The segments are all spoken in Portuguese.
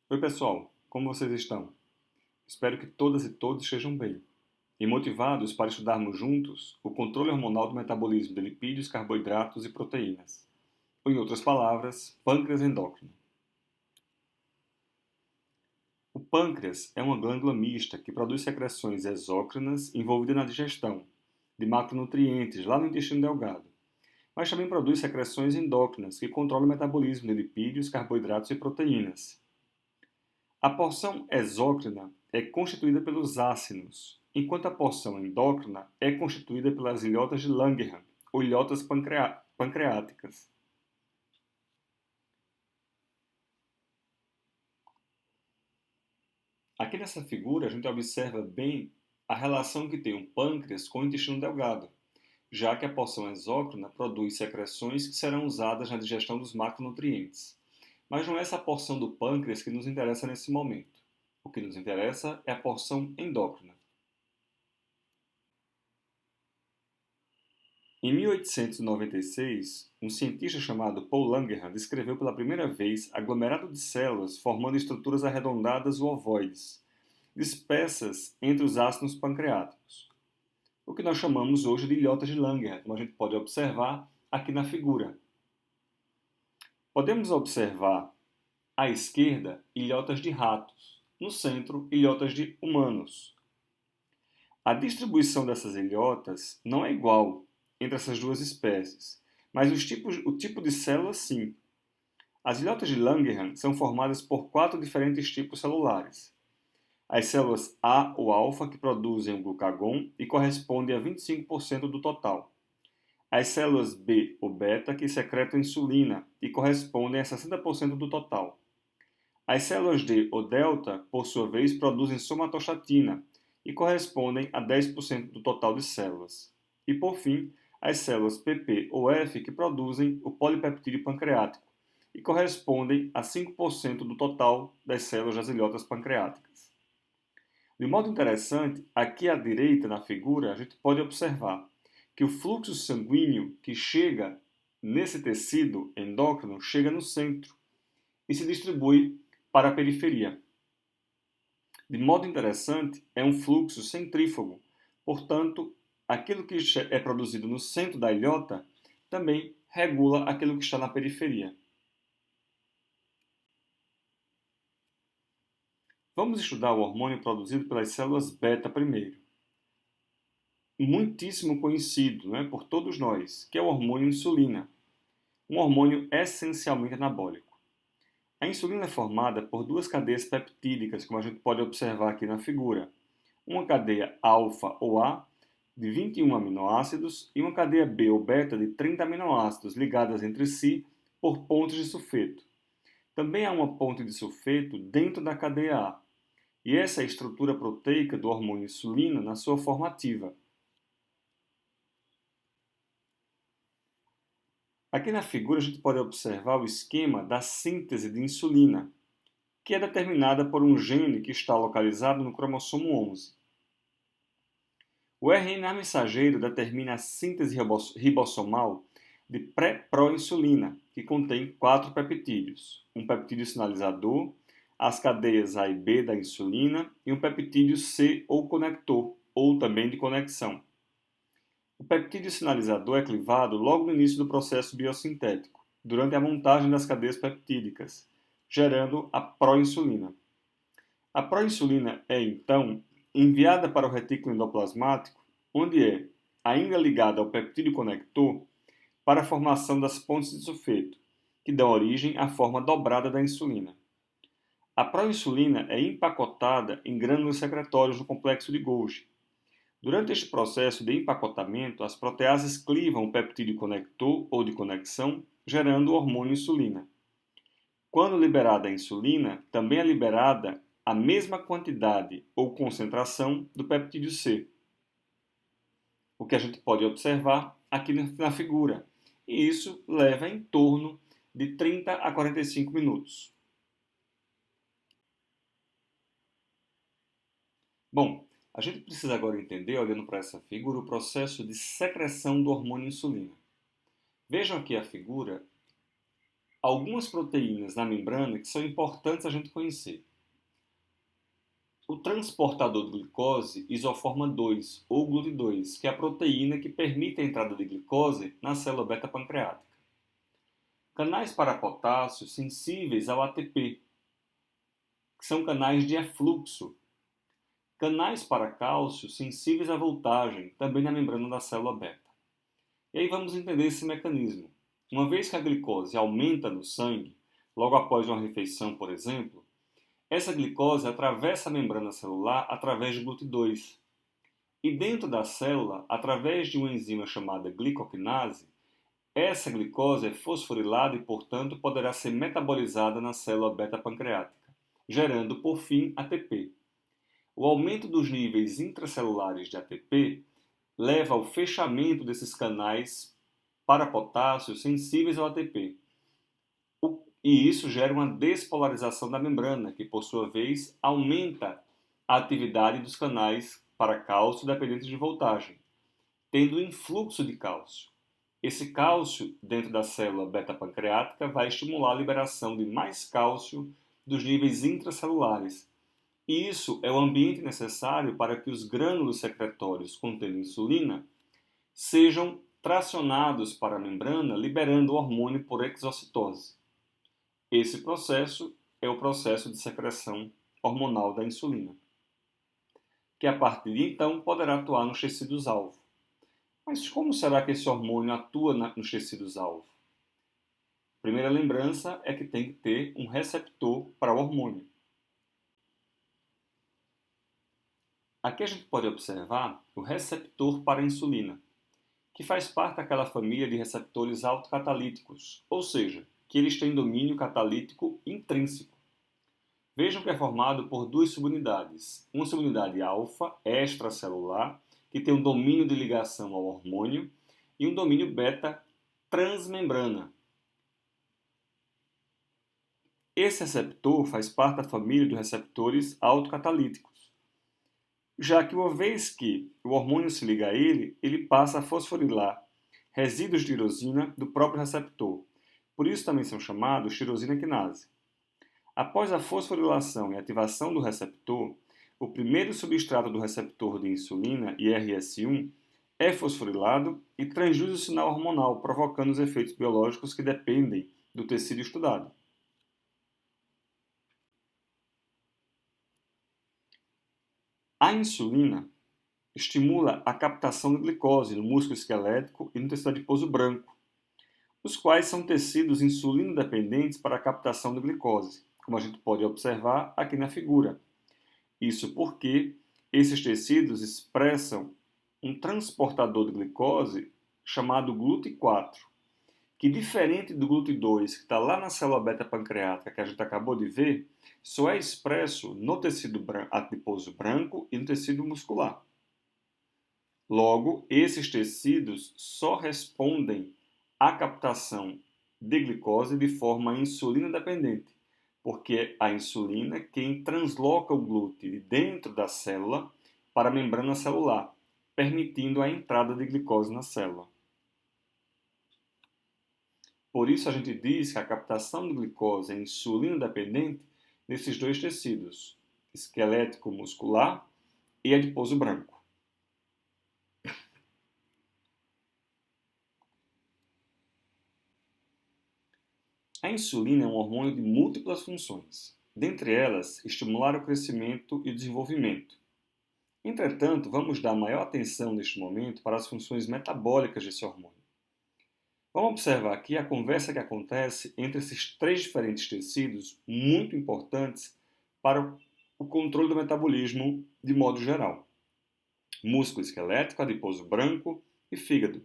Oi, pessoal, como vocês estão? Espero que todas e todos estejam bem e motivados para estudarmos juntos o controle hormonal do metabolismo de lipídios, carboidratos e proteínas, ou, em outras palavras, pâncreas endócrino. O pâncreas é uma glândula mista que produz secreções exócrinas envolvidas na digestão de macronutrientes lá no intestino delgado, mas também produz secreções endócrinas que controlam o metabolismo de lipídios, carboidratos e proteínas. A porção exócrina é constituída pelos ácidos, enquanto a porção endócrina é constituída pelas ilhotas de Langerhans, ou ilhotas pancreáticas. Aqui nessa figura a gente observa bem a relação que tem o pâncreas com o intestino delgado, já que a porção exócrina produz secreções que serão usadas na digestão dos macronutrientes. Mas não é essa porção do pâncreas que nos interessa nesse momento. O que nos interessa é a porção endócrina. Em 1896, um cientista chamado Paul Langerhans descreveu pela primeira vez aglomerado de células formando estruturas arredondadas ou ovoides, dispersas entre os ácidos pancreáticos, o que nós chamamos hoje de ilhotas de Langerhans, como a gente pode observar aqui na figura. Podemos observar à esquerda ilhotas de ratos, no centro ilhotas de humanos. A distribuição dessas ilhotas não é igual entre essas duas espécies, mas o tipo de célula sim. As ilhotas de Langerhans são formadas por 4 diferentes tipos celulares. As células A ou alfa, que produzem o glucagon e correspondem a 25% do total. As células B ou beta, que secretam insulina e correspondem a 60% do total. As células D ou delta, por sua vez, produzem somatostatina e correspondem a 10% do total de células. E, por fim, as células PP ou F, que produzem o polipeptídeo pancreático e correspondem a 5% do total das células das ilhotas pancreáticas. De modo interessante, aqui à direita na figura, a gente pode observar que o fluxo sanguíneo que chega nesse tecido endócrino chega no centro e se distribui para a periferia. De modo interessante, é um fluxo centrífugo, portanto, aquilo que é produzido no centro da ilhota também regula aquilo que está na periferia. Vamos estudar o hormônio produzido pelas células beta primeiro. Muitíssimo conhecido, por todos nós, que é o hormônio insulina, um hormônio essencialmente anabólico. A insulina é formada por duas cadeias peptídicas, como a gente pode observar aqui na figura. Uma cadeia alfa ou A, de 21 aminoácidos, e uma cadeia B ou beta, de 30 aminoácidos, ligadas entre si por pontos de sulfeto. Também há uma ponte de sulfeto dentro da cadeia A, e essa é a estrutura proteica do hormônio insulina na sua forma ativa. Aqui na figura a gente pode observar o esquema da síntese de insulina, que é determinada por um gene que está localizado no cromossomo 11. O RNA mensageiro determina a síntese ribossomal de pré-proinsulina, que contém 4 peptídeos, um peptídeo sinalizador, as cadeias A e B da insulina e um peptídeo C ou conector, ou também de conexão. O peptídeo sinalizador é clivado logo no início do processo biosintético, durante a montagem das cadeias peptídicas, gerando a proinsulina. A proinsulina é, então, enviada para o retículo endoplasmático, onde é ainda ligada ao peptídeo conector para a formação das pontes de sulfeto, que dão origem à forma dobrada da insulina. A proinsulina é empacotada em grânulos secretórios no complexo de Golgi. Durante este processo de empacotamento, as proteases clivam o peptídeo conector ou de conexão, gerando o hormônio insulina. Quando liberada a insulina, também é liberada a mesma quantidade ou concentração do peptídeo C, o que a gente pode observar aqui na figura. E isso leva em torno de 30 a 45 minutos. Bom, a gente precisa agora entender, olhando para essa figura, o processo de secreção do hormônio insulina. Vejam aqui a figura. algumas proteínas na membrana que são importantes a gente conhecer. O transportador de glicose, isoforma 2, ou GLUT2, que é a proteína que permite a entrada de glicose na célula beta-pancreática. Canais para potássio sensíveis ao ATP, que são canais de efluxo. Canais para cálcio sensíveis à voltagem, também na membrana da célula beta. E aí vamos entender esse mecanismo. Uma vez que a glicose aumenta no sangue, logo após uma refeição, por exemplo, essa glicose atravessa a membrana celular através de GLUT2. E dentro da célula, através de uma enzima chamada glicoquinase, essa glicose é fosforilada e, portanto, poderá ser metabolizada na célula beta-pancreática, gerando, por fim, ATP. O aumento dos níveis intracelulares de ATP leva ao fechamento desses canais para potássio sensíveis ao ATP. E isso gera uma despolarização da membrana, que por sua vez aumenta a atividade dos canais para cálcio dependentes de voltagem, tendo influxo de cálcio. Esse cálcio dentro da célula beta-pancreática vai estimular a liberação de mais cálcio dos níveis intracelulares. E isso é o ambiente necessário para que os grânulos secretórios contendo insulina sejam tracionados para a membrana, liberando o hormônio por exocitose. Esse processo é o processo de secreção hormonal da insulina, que a partir de então poderá atuar nos tecidos-alvo. Mas como será que esse hormônio atua nos tecidos-alvo? Primeira lembrança é que tem que ter um receptor para o hormônio. Aqui a gente pode observar o receptor para a insulina, que faz parte daquela família de receptores autocatalíticos, ou seja, que eles têm domínio catalítico intrínseco. Vejam que é formado por duas subunidades. Uma subunidade alfa, extracelular, que tem um domínio de ligação ao hormônio, e um domínio beta, transmembrana. Esse receptor faz parte da família dos receptores autocatalíticos, já que uma vez que o hormônio se liga a ele, ele passa a fosforilar resíduos de tirosina do próprio receptor. Por isso também são chamados tirosina quinase. Após a fosforilação e ativação do receptor, o primeiro substrato do receptor de insulina, IRS1, é fosforilado e transduz o sinal hormonal, provocando os efeitos biológicos que dependem do tecido estudado. A insulina estimula a captação de glicose no músculo esquelético e no tecido adiposo branco, os quais são tecidos insulino-dependentes para a captação de glicose, como a gente pode observar aqui na figura. Isso porque esses tecidos expressam um transportador de glicose chamado GLUT4, que, diferente do GLUT2, que está lá na célula beta-pancreática que a gente acabou de ver, só é expresso no tecido adiposo branco e no tecido muscular. Logo, esses tecidos só respondem à captação de glicose de forma insulina-dependente, porque a insulina é quem transloca o glúten de dentro da célula para a membrana celular, permitindo a entrada de glicose na célula. Por isso a gente diz que a captação de glicose é insulina-dependente nesses dois tecidos, esquelético muscular e adiposo branco. A insulina é um hormônio de múltiplas funções, dentre elas, estimular o crescimento e o desenvolvimento. Entretanto, vamos dar maior atenção neste momento para as funções metabólicas desse hormônio. Vamos observar aqui a conversa que acontece entre esses três diferentes tecidos muito importantes para o controle do metabolismo de modo geral: músculo esquelético, adiposo branco e fígado.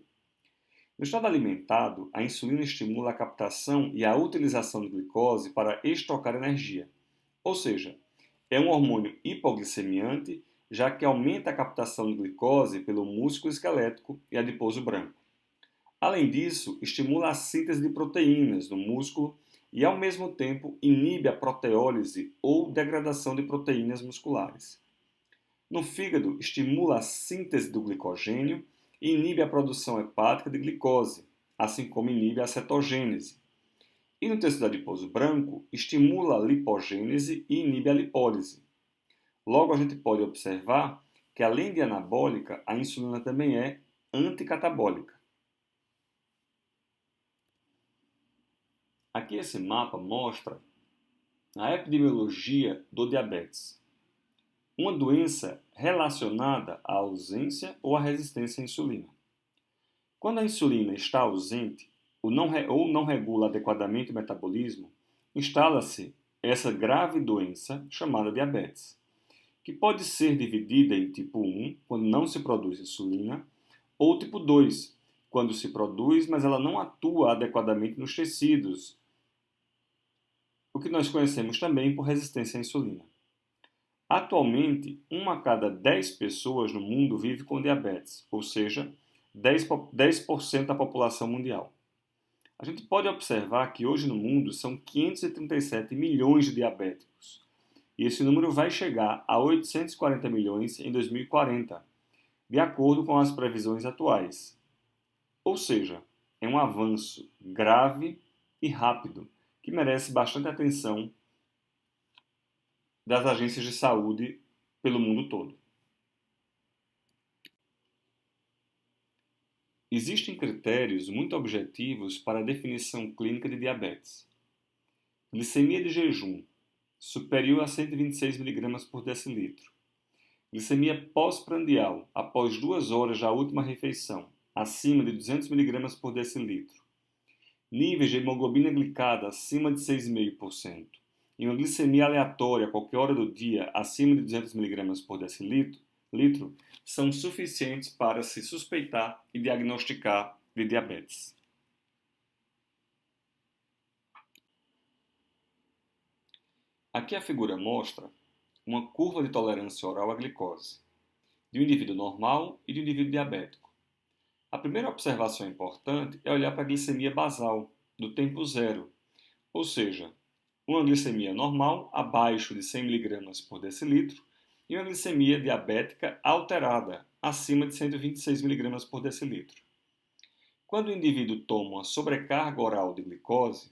No estado alimentado, a insulina estimula a captação e a utilização de glicose para estocar energia, ou seja, é um hormônio hipoglicemiante, já que aumenta a captação de glicose pelo músculo esquelético e adiposo branco. Além disso, estimula a síntese de proteínas no músculo e, ao mesmo tempo, inibe a proteólise ou degradação de proteínas musculares. No fígado, estimula a síntese do glicogênio e inibe a produção hepática de glicose, assim como inibe a cetogênese. E no tecido adiposo branco, estimula a lipogênese e inibe a lipólise. Logo, a gente pode observar que, além de anabólica, a insulina também é anticatabólica. Aqui esse mapa mostra a epidemiologia do diabetes, uma doença relacionada à ausência ou à resistência à insulina. Quando a insulina está ausente ou não regula adequadamente o metabolismo, instala-se essa grave doença chamada diabetes, que pode ser dividida em tipo 1, quando não se produz insulina, ou tipo 2, quando se produz, mas ela não atua adequadamente nos tecidos, o que nós conhecemos também por resistência à insulina. Atualmente, 1 a cada 10 pessoas no mundo vive com diabetes, ou seja, 10% da população mundial. A gente pode observar que hoje no mundo são 537 milhões de diabéticos, e esse número vai chegar a 840 milhões em 2040, de acordo com as previsões atuais. Ou seja, é um avanço grave e rápido que merece bastante atenção das agências de saúde pelo mundo todo. Existem critérios muito objetivos para a definição clínica de diabetes. Glicemia de jejum superior a 126 mg por decilitro. Glicemia pós-prandial, após 2 horas da última refeição, acima de 200 mg por decilitro. Níveis de hemoglobina glicada acima de 6,5%. E uma glicemia aleatória a qualquer hora do dia acima de 200 mg por decilitro são suficientes para se suspeitar e diagnosticar de diabetes. Aqui a figura mostra uma curva de tolerância oral à glicose, de um indivíduo normal e de um indivíduo diabético. A primeira observação importante é olhar para a glicemia basal, do tempo zero, ou seja, uma glicemia normal abaixo de 100 mg por decilitro e uma glicemia diabética alterada, acima de 126 mg por decilitro. Quando o indivíduo toma uma sobrecarga oral de glicose,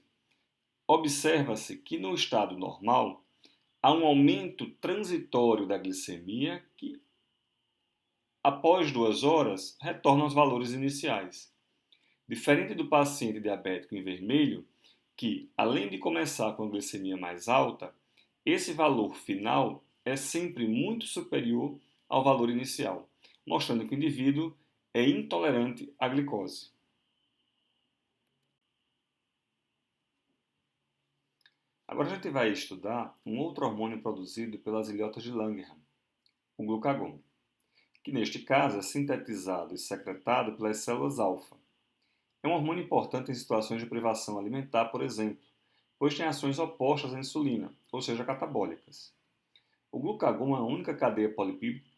observa-se que no estado normal há um aumento transitório da glicemia que, após 2 horas, retorna aos valores iniciais. Diferente do paciente diabético em vermelho, que, além de começar com a glicemia mais alta, esse valor final é sempre muito superior ao valor inicial, mostrando que o indivíduo é intolerante à glicose. Agora a gente vai estudar um outro hormônio produzido pelas ilhotas de Langerhans, o glucagon, que neste caso é sintetizado e secretado pelas células alfa. É um hormônio importante em situações de privação alimentar, por exemplo, pois tem ações opostas à insulina, ou seja, catabólicas. O glucagon é a única cadeia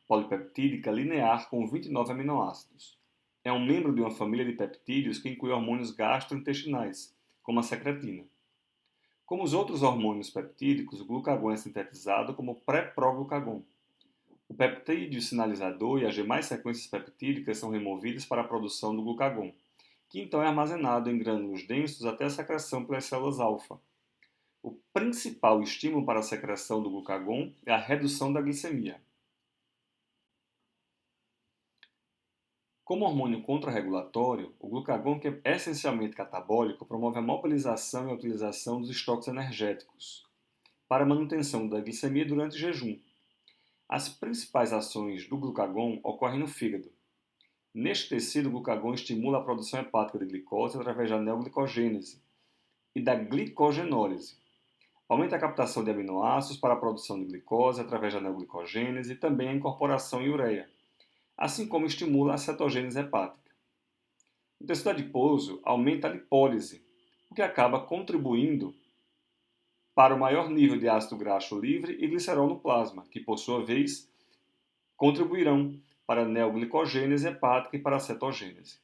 polipeptídica linear com 29 aminoácidos. É um membro de uma família de peptídeos que inclui hormônios gastrointestinais, como a secretina. Como os outros hormônios peptídicos, o glucagon é sintetizado como pré-proglucagon. O peptídeo sinalizador e as demais sequências peptídicas são removidas para a produção do glucagon, que então é armazenado em grânulos densos até a secreção pelas células alfa. O principal estímulo para a secreção do glucagon é a redução da glicemia. Como hormônio contrarregulatório, o glucagon, que é essencialmente catabólico, promove a mobilização e a utilização dos estoques energéticos para a manutenção da glicemia durante o jejum. As principais ações do glucagon ocorrem no fígado. Neste tecido, o glucagon estimula a produção hepática de glicose através da neoglicogênese e da glicogenólise. Aumenta a captação de aminoácidos para a produção de glicose através da neoglicogênese e também a incorporação em ureia, assim como estimula a cetogênese hepática. O tecido adiposo aumenta a lipólise, o que acaba contribuindo para o maior nível de ácido graxo livre e glicerol no plasma, que por sua vez contribuirão para a neoglicogênese hepática e para a cetogênese.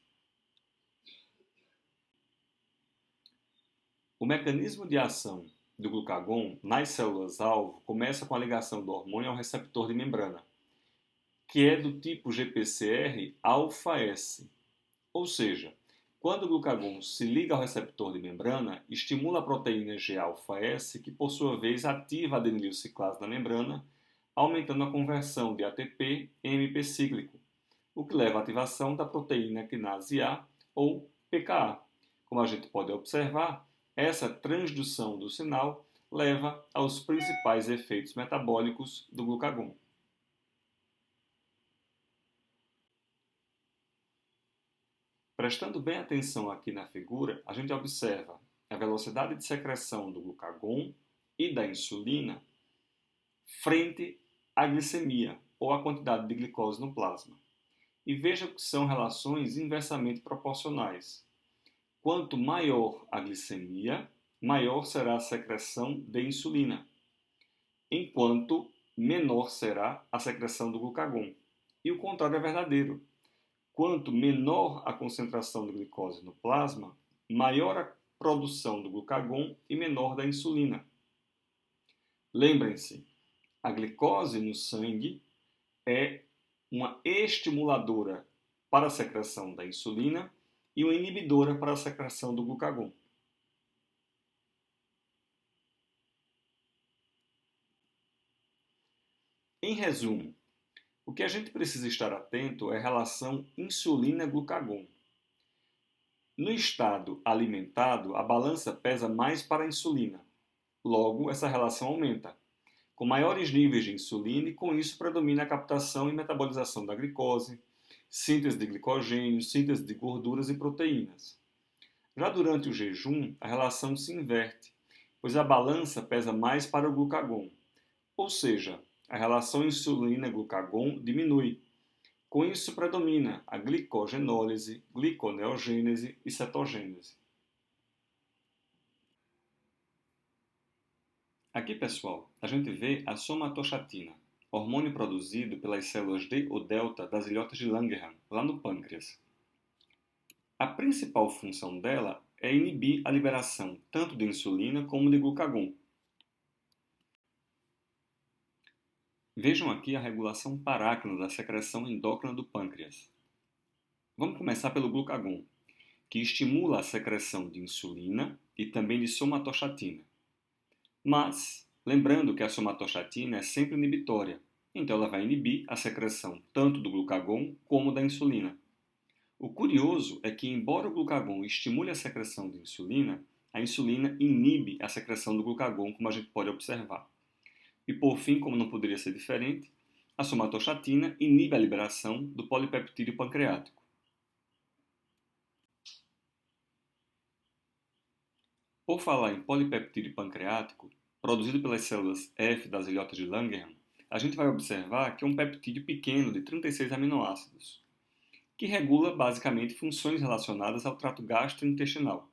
O mecanismo de ação do glucagon nas células-alvo começa com a ligação do hormônio ao receptor de membrana, que é do tipo GPCR alfa-S. Ou seja, Quando o glucagon se liga ao receptor de membrana, estimula a proteína G-alfa-S, que por sua vez ativa a adenilciclase na membrana, aumentando a conversão de ATP em AMP cíclico, o que leva à ativação da proteína quinase A, ou PKA. Como a gente pode observar, essa transdução do sinal leva aos principais efeitos metabólicos do glucagon. Prestando bem atenção aqui na figura, a gente observa a velocidade de secreção do glucagon e da insulina frente à glicemia, ou à quantidade de glicose no plasma. E veja que são relações inversamente proporcionais. Quanto maior a glicemia, maior será a secreção de insulina, enquanto menor será a secreção do glucagon. E o contrário é verdadeiro. Quanto menor a concentração de glicose no plasma, maior a produção do glucagon e menor da insulina. Lembrem-se, a glicose no sangue é uma estimuladora para a secreção da insulina e uma inibidora para a secreção do glucagon. Em resumo, o que a gente precisa estar atento é a relação insulina-glucagon. No estado alimentado, a balança pesa mais para a insulina. Logo, essa relação aumenta, com maiores níveis de insulina e com isso predomina a captação e metabolização da glicose, síntese de glicogênio, síntese de gorduras e proteínas. Já durante o jejum, a relação se inverte, pois a balança pesa mais para o glucagon, ou seja, a relação insulina-glucagon diminui. Com isso predomina a glicogenólise, gliconeogênese e cetogênese. Aqui, pessoal, a gente vê a somatostatina, hormônio produzido pelas células D ou delta das ilhotas de Langerhans, lá no pâncreas. A principal função dela é inibir a liberação tanto de insulina como de glucagon. Vejam aqui a regulação parácrina da secreção endócrina do pâncreas. Vamos começar pelo glucagon, que estimula a secreção de insulina e também de somatostatina. Mas, lembrando que a somatostatina é sempre inibitória, então ela vai inibir a secreção tanto do glucagon como da insulina. O curioso é que, embora o glucagon estimule a secreção de insulina, a insulina inibe a secreção do glucagon, como a gente pode observar. E por fim, como não poderia ser diferente, a somatostatina inibe a liberação do polipeptídeo pancreático. Por falar em polipeptídeo pancreático, produzido pelas células F das ilhotas de Langerhans, a gente vai observar que é um peptídeo pequeno de 36 aminoácidos, que regula basicamente funções relacionadas ao trato gastrointestinal,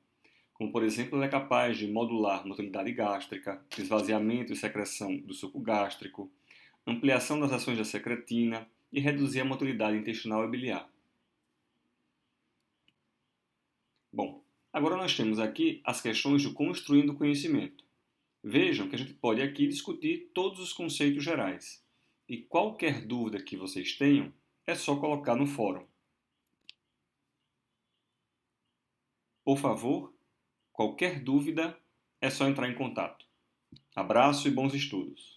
como por exemplo ele é capaz de modular motilidade gástrica, esvaziamento e secreção do suco gástrico, ampliação das ações da secretina e reduzir a motilidade intestinal e biliar. Bom, agora nós temos aqui as questões do Construindo o Conhecimento. Vejam que a gente pode aqui discutir todos os conceitos gerais. E qualquer dúvida que vocês tenham, é só colocar no fórum. Por favor, qualquer dúvida é só entrar em contato. Abraço e bons estudos!